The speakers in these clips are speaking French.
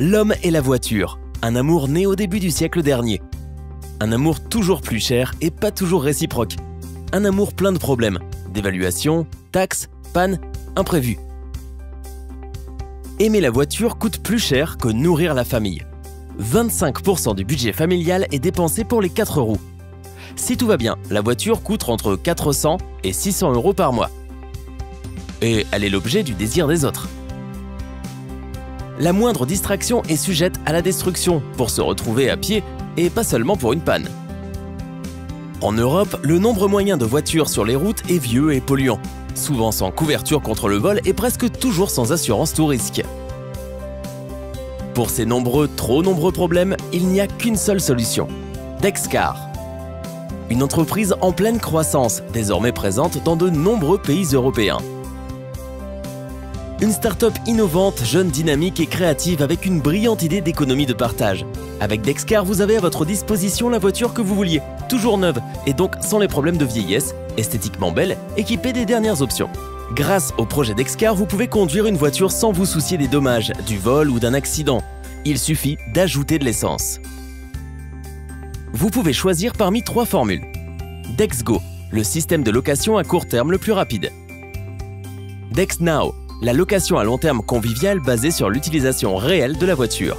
L'homme et la voiture, un amour né au début du siècle dernier. Un amour toujours plus cher et pas toujours réciproque. Un amour plein de problèmes, d'évaluation, taxes, pannes, imprévus. Aimer la voiture coûte plus cher que nourrir la famille. 25% du budget familial est dépensé pour les 4 roues. Si tout va bien, la voiture coûte entre 400 et 600 € par mois. Et elle est l'objet du désir des autres. La moindre distraction est sujette à la destruction pour se retrouver à pied et pas seulement pour une panne. En Europe, le nombre moyen de voitures sur les routes est vieux et polluant, souvent sans couverture contre le vol et presque toujours sans assurance tout risque. Pour ces trop nombreux problèmes, il n'y a qu'une seule solution, Dexcar. Une entreprise en pleine croissance, désormais présente dans de nombreux pays européens. Une start-up innovante, jeune, dynamique et créative avec une brillante idée d'économie de partage. Avec Dexcar, vous avez à votre disposition la voiture que vous vouliez, toujours neuve et donc sans les problèmes de vieillesse, esthétiquement belle, équipée des dernières options. Grâce au projet Dexcar, vous pouvez conduire une voiture sans vous soucier des dommages, du vol ou d'un accident. Il suffit d'ajouter de l'essence. Vous pouvez choisir parmi 3 formules. DexGo, le système de location à court terme le plus rapide. DexNow, la location à long terme conviviale basée sur l'utilisation réelle de la voiture.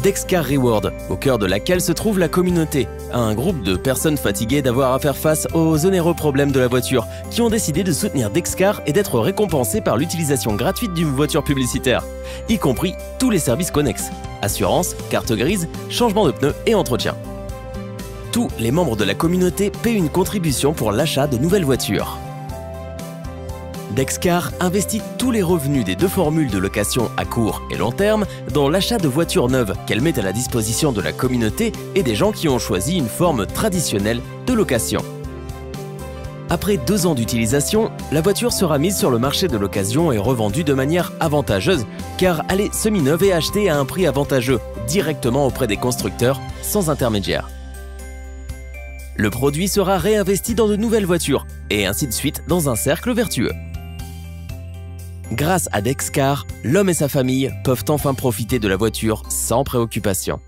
Dexcar Reward, au cœur de laquelle se trouve la communauté, un groupe de personnes fatiguées d'avoir à faire face aux onéreux problèmes de la voiture, qui ont décidé de soutenir Dexcar et d'être récompensées par l'utilisation gratuite d'une voiture publicitaire, y compris tous les services connexes, assurance, carte grise, changement de pneus et entretien. Tous les membres de la communauté paient une contribution pour l'achat de nouvelles voitures. Dexcar investit tous les revenus des 2 formules de location à court et long terme dans l'achat de voitures neuves qu'elle met à la disposition de la communauté et des gens qui ont choisi une forme traditionnelle de location. Après 2 ans d'utilisation, la voiture sera mise sur le marché de l'occasion et revendue de manière avantageuse car elle est semi-neuve et achetée à un prix avantageux directement auprès des constructeurs sans intermédiaire. Le produit sera réinvesti dans de nouvelles voitures et ainsi de suite dans un cercle vertueux. Grâce à Dexcar, l'homme et sa famille peuvent enfin profiter de la voiture sans préoccupation.